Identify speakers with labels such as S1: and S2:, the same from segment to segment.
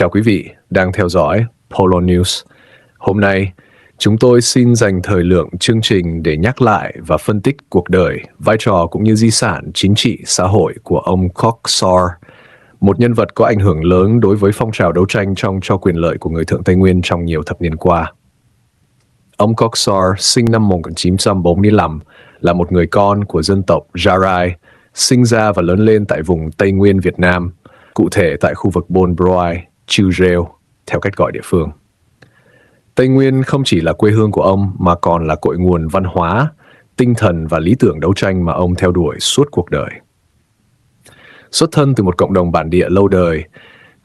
S1: Chào quý vị đang theo dõi Polo News. Hôm nay, chúng tôi xin dành thời lượng chương trình để nhắc lại và phân tích cuộc đời, vai trò cũng như di sản chính trị xã hội của ông Koksar, một nhân vật có ảnh hưởng lớn đối với phong trào đấu tranh cho quyền lợi của người Thượng Tây Nguyên trong nhiều thập niên qua. Ông Koksar sinh năm 1945, là một người con của dân tộc Jarai, sinh ra và lớn lên tại vùng Tây Nguyên Việt Nam, cụ thể tại khu vực Buôn Broai, Chư Rêu, theo cách gọi địa phương. Tây Nguyên không chỉ là quê hương của ông mà còn là cội nguồn văn hóa, tinh thần và lý tưởng đấu tranh mà ông theo đuổi suốt cuộc đời. Xuất thân từ một cộng đồng bản địa lâu đời,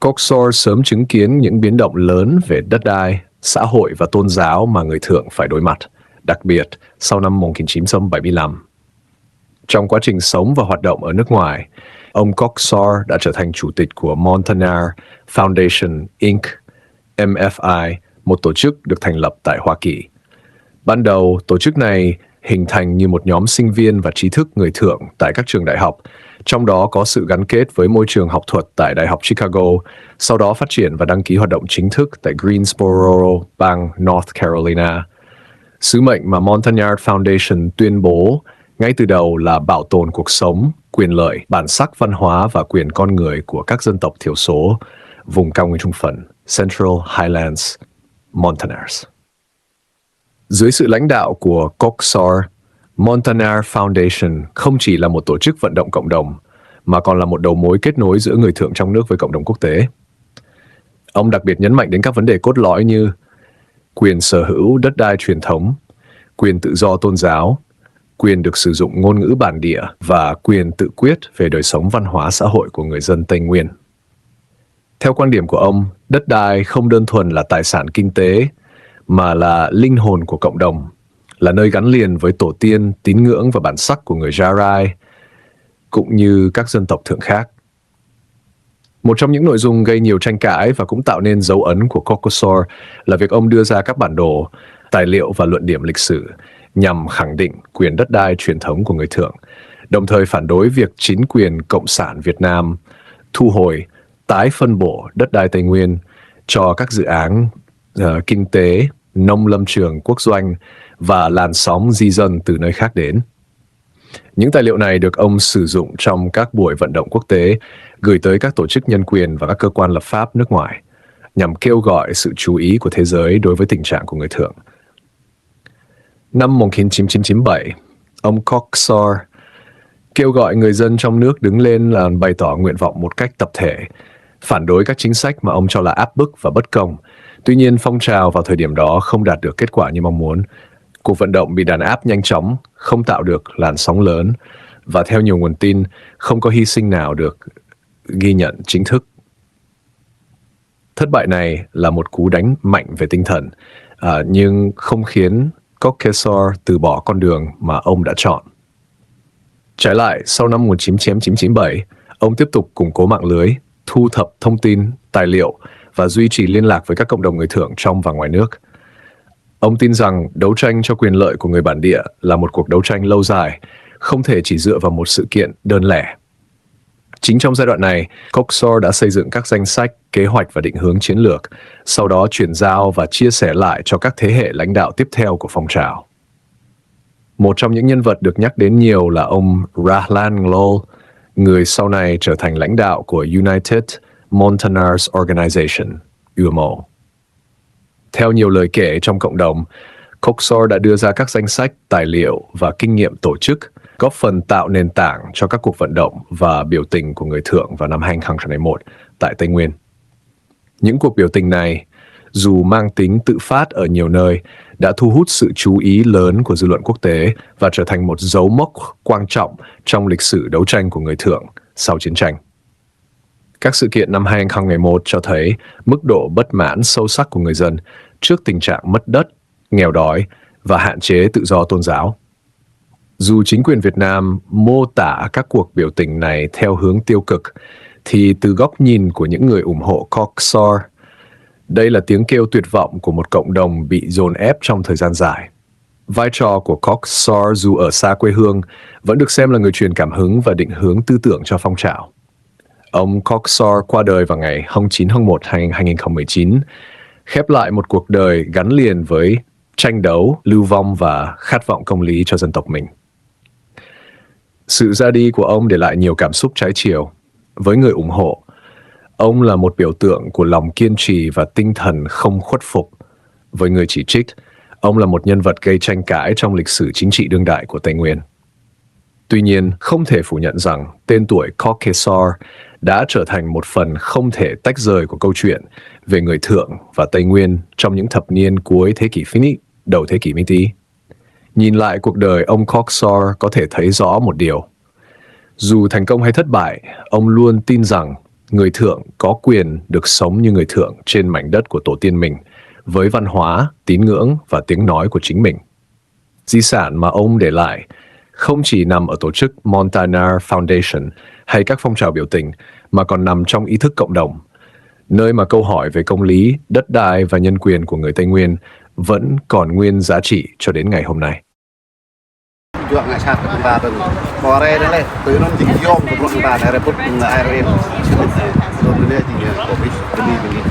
S1: Koksar sớm chứng kiến những biến động lớn về đất đai, xã hội và tôn giáo mà người Thượng phải đối mặt, đặc biệt sau năm 1975. Trong quá trình sống và hoạt động ở nước ngoài, ông Koksar đã trở thành chủ tịch của Montanar Foundation Inc., MFI, một tổ chức được thành lập tại Hoa Kỳ. Ban đầu, tổ chức này hình thành như một nhóm sinh viên và trí thức người Thượng tại các trường đại học, trong đó có sự gắn kết với môi trường học thuật tại Đại học Chicago, sau đó phát triển và đăng ký hoạt động chính thức tại Greensboro, bang North Carolina. Sứ mệnh mà Montanar Foundation tuyên bố ngay từ đầu là bảo tồn cuộc sống, quyền lợi, bản sắc văn hóa và quyền con người của các dân tộc thiểu số, vùng cao nguyên trung phần, Central Highlands, Montanars. Dưới sự lãnh đạo của Koksar, Montanar Foundation không chỉ là một tổ chức vận động cộng đồng, mà còn là một đầu mối kết nối giữa người Thượng trong nước với cộng đồng quốc tế. Ông đặc biệt nhấn mạnh đến các vấn đề cốt lõi như quyền sở hữu đất đai truyền thống, quyền tự do tôn giáo, quyền được sử dụng ngôn ngữ bản địa và quyền tự quyết về đời sống văn hóa xã hội của người dân Tây Nguyên. Theo quan điểm của ông, đất đai không đơn thuần là tài sản kinh tế, mà là linh hồn của cộng đồng, là nơi gắn liền với tổ tiên, tín ngưỡng và bản sắc của người Jarai, cũng như các dân tộc Thượng khác. Một trong những nội dung gây nhiều tranh cãi và cũng tạo nên dấu ấn của Koksar là việc ông đưa ra các bản đồ, tài liệu và luận điểm lịch sử nhằm khẳng định quyền đất đai truyền thống của người Thượng, đồng thời phản đối việc chính quyền Cộng sản Việt Nam thu hồi, tái phân bổ đất đai Tây Nguyên cho các dự án kinh tế, nông lâm trường quốc doanh và làn sóng di dân từ nơi khác đến. Những tài liệu này được ông sử dụng trong các buổi vận động quốc tế, gửi tới các tổ chức nhân quyền và các cơ quan lập pháp nước ngoài, nhằm kêu gọi sự chú ý của thế giới đối với tình trạng của người Thượng. Năm 1997, ông Koksar kêu gọi người dân trong nước đứng lên là bày tỏ nguyện vọng một cách tập thể, phản đối các chính sách mà ông cho là áp bức và bất công. Tuy nhiên, phong trào vào thời điểm đó không đạt được kết quả như mong muốn. Cuộc vận động bị đàn áp nhanh chóng, không tạo được làn sóng lớn, và theo nhiều nguồn tin, không có hy sinh nào được ghi nhận chính thức. Thất bại này là một cú đánh mạnh về tinh thần, nhưng không khiến Koksar từ bỏ con đường mà ông đã chọn. Trái lại, sau năm 1997, ông tiếp tục củng cố mạng lưới, thu thập thông tin, tài liệu và duy trì liên lạc với các cộng đồng người Thượng trong và ngoài nước. Ông tin rằng đấu tranh cho quyền lợi của người bản địa là một cuộc đấu tranh lâu dài, không thể chỉ dựa vào một sự kiện đơn lẻ. Chính trong giai đoạn này, Koksar đã xây dựng các danh sách, kế hoạch và định hướng chiến lược, sau đó chuyển giao và chia sẻ lại cho các thế hệ lãnh đạo tiếp theo của phong trào. Một trong những nhân vật được nhắc đến nhiều là ông Rahlan Lol, người sau này trở thành lãnh đạo của United Montanars Organization, UMO. Theo nhiều lời kể trong cộng đồng, Koksar đã đưa ra các danh sách, tài liệu và kinh nghiệm tổ chức, góp phần tạo nền tảng cho các cuộc vận động và biểu tình của người Thượng vào năm 2001 tại Tây Nguyên. Những cuộc biểu tình này, dù mang tính tự phát ở nhiều nơi, đã thu hút sự chú ý lớn của dư luận quốc tế và trở thành một dấu mốc quan trọng trong lịch sử đấu tranh của người Thượng sau chiến tranh. Các sự kiện năm 2011 cho thấy mức độ bất mãn sâu sắc của người dân trước tình trạng mất đất, nghèo đói và hạn chế tự do tôn giáo. Dù chính quyền Việt Nam mô tả các cuộc biểu tình này theo hướng tiêu cực, thì từ góc nhìn của những người ủng hộ Koksar, đây là tiếng kêu tuyệt vọng của một cộng đồng bị dồn ép trong thời gian dài. Vai trò của Koksar dù ở xa quê hương vẫn được xem là người truyền cảm hứng và định hướng tư tưởng cho phong trào. Ông Koksar qua đời vào ngày 9 tháng 1 2019, khép lại một cuộc đời gắn liền với tranh đấu, lưu vong và khát vọng công lý cho dân tộc mình. Sự ra đi của ông để lại nhiều cảm xúc trái chiều. Với người ủng hộ, ông là một biểu tượng của lòng kiên trì và tinh thần không khuất phục. Với người chỉ trích, ông là một nhân vật gây tranh cãi trong lịch sử chính trị đương đại của Tây Nguyên. Tuy nhiên, không thể phủ nhận rằng tên tuổi Koksar đã trở thành một phần không thể tách rời của câu chuyện về người Thượng và Tây Nguyên trong những thập niên cuối thế kỷ Phoenix, đầu thế kỷ Métis. Nhìn lại cuộc đời ông Koksar có thể thấy rõ một điều. Dù thành công hay thất bại, ông luôn tin rằng người Thượng có quyền được sống như người Thượng trên mảnh đất của tổ tiên mình, với văn hóa, tín ngưỡng và tiếng nói của chính mình. Di sản mà ông để lại không chỉ nằm ở tổ chức Montagnard Foundation hay các phong trào biểu tình, mà còn nằm trong ý thức cộng đồng, nơi mà câu hỏi về công lý, đất đai và nhân quyền của người Tây Nguyên vẫn còn nguyên giá trị cho đến ngày hôm nay.
S2: Juang ngại sát của ta từng có đây đấy từ nó chính yom của chúng ta này report IRM rồi đây thì covid đi begini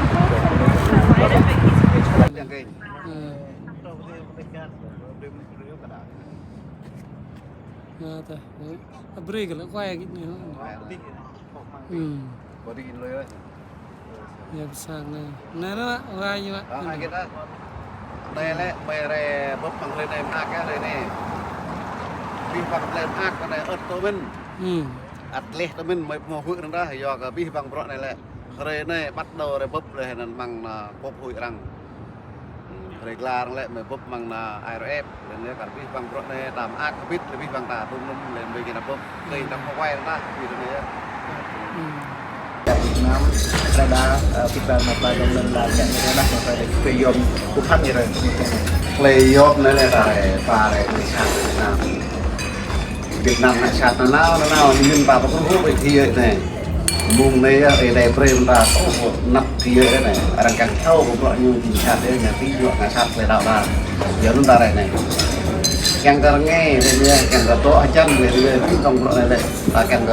S3: break là quay cái gì
S2: có điเลย
S3: ya sang này nè đó quay như vậy
S2: hai cái đó đây là mày này bấm bằng lên này ác cái này nè vi phạm lên ác cái này ớt tôi mình atlet tôi mình mới mua hụi đó thì do cái vi phạm bọn này là rồi này bắt đầu rồi bấm rồi là bằng bóp hụi rằng rồi là lại mới bóp bằng IRF nên là cái vi phạm bọn này làm ác biết là vi phạm ta tôi nó lên về cái là bóp cây nó không quay ra vì thế này Việt Nam đã kita melakukan latihan dengan melakukan peyom kupat như rồi peyom này là phải Việt Nam lại sạt nào nhưng bà có hút về kia này mùng này để prem ra nắp kia này đang càng thâu của bọn như thì sạt đấy nhà tí dọn là sạt về đạo là giờ chúng ta này càng nghe càng to chân về trong bọn này là càng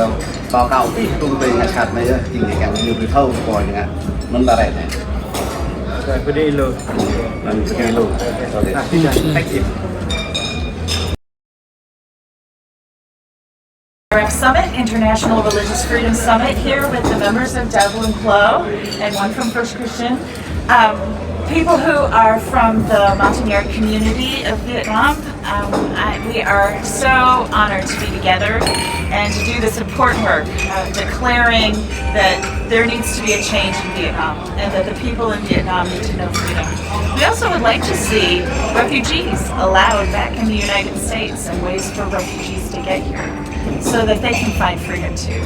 S2: báo cáo tí trung tình nhà sạt này thì càng nhiều cái thâu của những ạ nó ta này rồi phải đi luôn lần phải đi luôn khách gì
S4: Summit, International Religious Freedom Summit, here with the members of Devlin Clo and one from First Christian. People who are from the Montagnard community of Vietnam. We are so honored to be together and to do this important work, declaring that there needs to be a change in Vietnam and that the people in Vietnam need to know freedom. We also would like to see refugees allowed back in the United States and ways for refugees to get here so that they can find freedom too.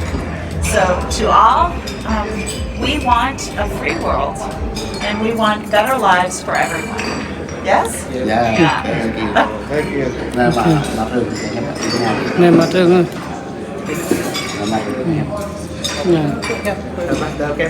S4: So to all, we want a free world and we want better lives for everyone. Yes?
S2: Yeah. Thank you.
S3: này mà thường
S4: Okay.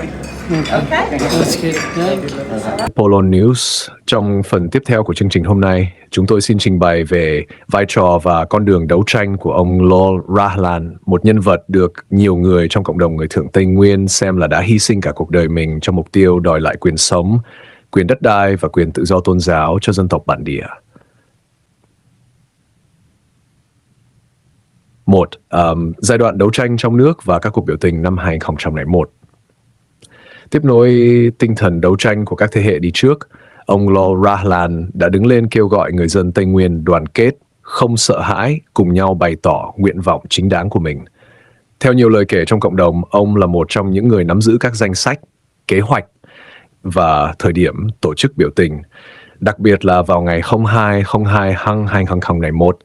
S1: Polo News. Trong phần tiếp theo của chương trình hôm nay, chúng tôi xin trình bày về vai trò và con đường đấu tranh của ông Lol Rahlan, một nhân vật được nhiều người trong cộng đồng người Thượng Tây Nguyên xem là đã hy sinh cả cuộc đời mình cho mục tiêu đòi lại quyền sống, quyền đất đai và quyền tự do tôn giáo cho dân tộc bản địa. 1. Giai đoạn đấu tranh trong nước và các cuộc biểu tình năm 2001. Tiếp nối tinh thần đấu tranh của các thế hệ đi trước, ông Lol Rahlan đã đứng lên kêu gọi người dân Tây Nguyên đoàn kết, không sợ hãi, cùng nhau bày tỏ nguyện vọng chính đáng của mình. Theo nhiều lời kể trong cộng đồng, ông là một trong những người nắm giữ các danh sách, kế hoạch và thời điểm tổ chức biểu tình, đặc biệt là vào ngày 02/02/2001,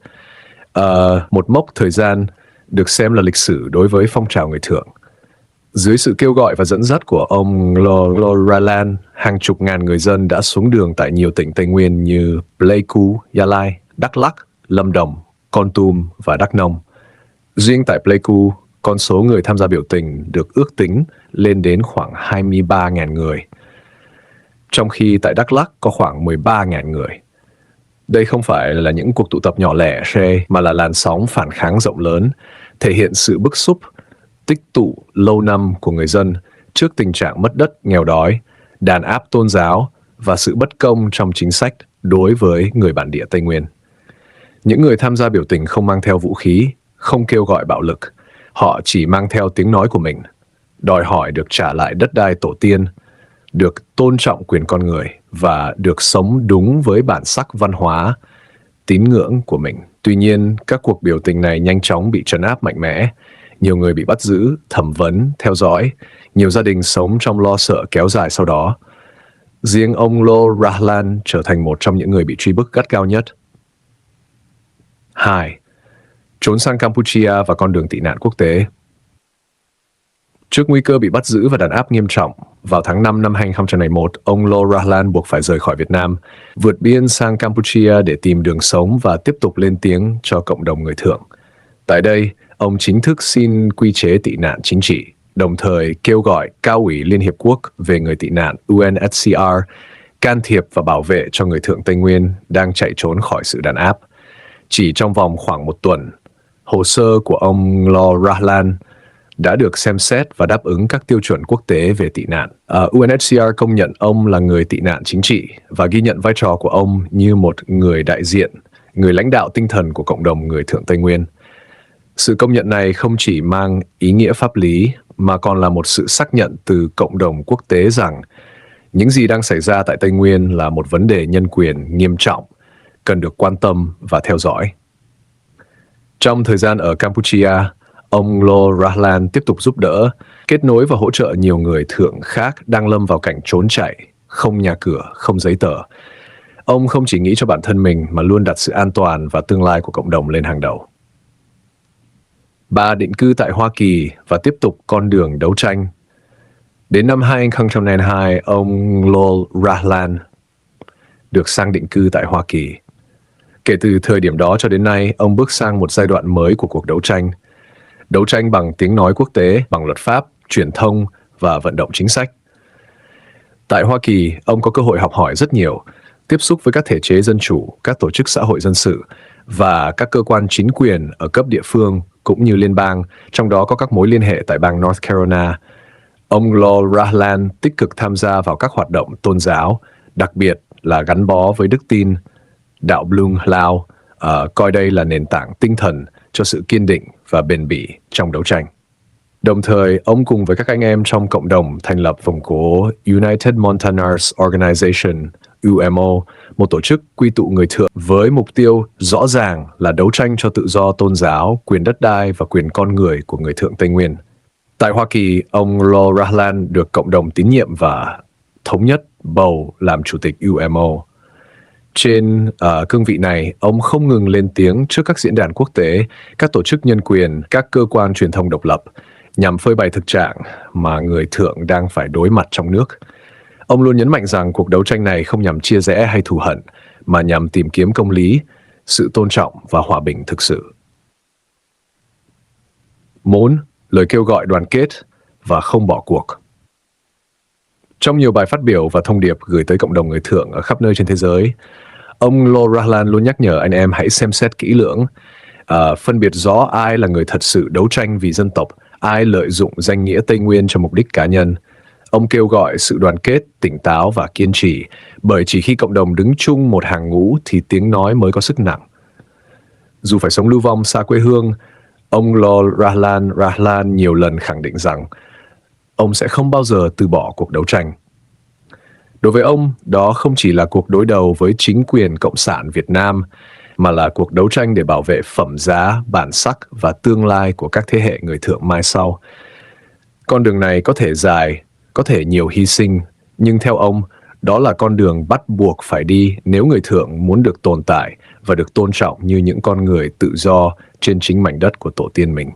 S1: một mốc thời gian được xem là lịch sử đối với phong trào người Thượng. Dưới sự kêu gọi và dẫn dắt của ông Lol Rahlan, hàng chục ngàn người dân đã xuống đường tại nhiều tỉnh Tây Nguyên như Pleiku, Gia Lai, Đắk Lắk, Lâm Đồng, Kon Tum và Đắk Nông. Riêng tại Pleiku, con số người tham gia biểu tình được ước tính lên đến khoảng 23.000 người, trong khi tại Đắk Lắk có khoảng 13.000 người. Đây không phải là những cuộc tụ tập nhỏ lẻ, mà là làn sóng phản kháng rộng lớn, thể hiện sự bức xúc, tích tụ lâu năm của người dân trước tình trạng mất đất, nghèo đói, đàn áp tôn giáo và sự bất công trong chính sách đối với người bản địa Tây Nguyên. Những người tham gia biểu tình không mang theo vũ khí, không kêu gọi bạo lực. Họ chỉ mang theo tiếng nói của mình, đòi hỏi được trả lại đất đai tổ tiên, được tôn trọng quyền con người và được sống đúng với bản sắc văn hóa, tín ngưỡng của mình. Tuy nhiên, các cuộc biểu tình này nhanh chóng bị trấn áp mạnh mẽ. Nhiều người bị bắt giữ, thẩm vấn, theo dõi. Nhiều gia đình sống trong lo sợ kéo dài sau đó. Riêng ông Lo Rahlan trở thành một trong những người bị truy bức gắt gao nhất. 2. Trốn sang Campuchia và con đường tị nạn quốc tế. Trước nguy cơ bị bắt giữ và đàn áp nghiêm trọng, vào tháng 5 năm 2001, ông Lo Rahlan buộc phải rời khỏi Việt Nam, vượt biên sang Campuchia để tìm đường sống và tiếp tục lên tiếng cho cộng đồng người Thượng. Tại đây, ông chính thức xin quy chế tị nạn chính trị, đồng thời kêu gọi Cao ủy Liên Hiệp Quốc về người tị nạn UNHCR can thiệp và bảo vệ cho người Thượng Tây Nguyên đang chạy trốn khỏi sự đàn áp. Chỉ trong vòng khoảng một tuần, hồ sơ của ông Lo Rahlan đã được xem xét và đáp ứng các tiêu chuẩn quốc tế về tị nạn. UNHCR công nhận ông là người tị nạn chính trị và ghi nhận vai trò của ông như một người đại diện, người lãnh đạo tinh thần của cộng đồng người Thượng Tây Nguyên. Sự công nhận này không chỉ mang ý nghĩa pháp lý mà còn là một sự xác nhận từ cộng đồng quốc tế rằng những gì đang xảy ra tại Tây Nguyên là một vấn đề nhân quyền nghiêm trọng, cần được quan tâm và theo dõi. Trong thời gian ở Campuchia, ông Lo Rahlan tiếp tục giúp đỡ, kết nối và hỗ trợ nhiều người Thượng khác đang lâm vào cảnh trốn chạy, không nhà cửa, không giấy tờ. Ông không chỉ nghĩ cho bản thân mình mà luôn đặt sự an toàn và tương lai của cộng đồng lên hàng đầu. 3. Định cư tại Hoa Kỳ và tiếp tục con đường đấu tranh. Đến năm 2002, ông Lo Rahlan được sang định cư tại Hoa Kỳ. Kể từ thời điểm đó cho đến nay, ông bước sang một giai đoạn mới của cuộc đấu tranh. Đấu tranh bằng tiếng nói quốc tế, bằng luật pháp, truyền thông và vận động chính sách. Tại Hoa Kỳ, ông có cơ hội học hỏi rất nhiều, tiếp xúc với các thể chế dân chủ, các tổ chức xã hội dân sự và các cơ quan chính quyền ở cấp địa phương cũng như liên bang, trong đó có các mối liên hệ tại bang North Carolina. Ông Lo Rahlan tích cực tham gia vào các hoạt động tôn giáo, đặc biệt là gắn bó với đức tin, đạo Blung Lao, coi đây là nền tảng tinh thần cho sự kiên định và bền bỉ trong đấu tranh. Đồng thời, ông cùng với các anh em trong cộng đồng thành lập vòng cổ United Montanars Organization, UMO, một tổ chức quy tụ người Thượng với mục tiêu rõ ràng là đấu tranh cho tự do tôn giáo, quyền đất đai và quyền con người của người Thượng Tây Nguyên. Tại Hoa Kỳ, ông Lo Rahlan được cộng đồng tín nhiệm và thống nhất bầu làm chủ tịch UMO. Trên cương vị này, ông không ngừng lên tiếng trước các diễn đàn quốc tế, các tổ chức nhân quyền, các cơ quan truyền thông độc lập, nhằm phơi bày thực trạng mà người Thượng đang phải đối mặt trong nước. Ông luôn nhấn mạnh rằng cuộc đấu tranh này không nhằm chia rẽ hay thù hận, mà nhằm tìm kiếm công lý, sự tôn trọng và hòa bình thực sự. 4. Lời kêu gọi đoàn kết và không bỏ cuộc. Trong nhiều bài phát biểu và thông điệp gửi tới cộng đồng người Thượng ở khắp nơi trên thế giới, ông Lo Rahlan luôn nhắc nhở anh em hãy xem xét kỹ lưỡng, phân biệt rõ ai là người thật sự đấu tranh vì dân tộc, ai lợi dụng danh nghĩa Tây Nguyên cho mục đích cá nhân. Ông kêu gọi sự đoàn kết, tỉnh táo và kiên trì, bởi chỉ khi cộng đồng đứng chung một hàng ngũ thì tiếng nói mới có sức nặng. Dù phải sống lưu vong xa quê hương, ông Lo Rahlan nhiều lần khẳng định rằng ông sẽ không bao giờ từ bỏ cuộc đấu tranh. Đối với ông, đó không chỉ là cuộc đối đầu với chính quyền Cộng sản Việt Nam, mà là cuộc đấu tranh để bảo vệ phẩm giá, bản sắc và tương lai của các thế hệ người Thượng mai sau. Con đường này có thể dài, có thể nhiều hy sinh, nhưng theo ông, đó là con đường bắt buộc phải đi nếu người Thượng muốn được tồn tại và được tôn trọng như những con người tự do trên chính mảnh đất của tổ tiên mình.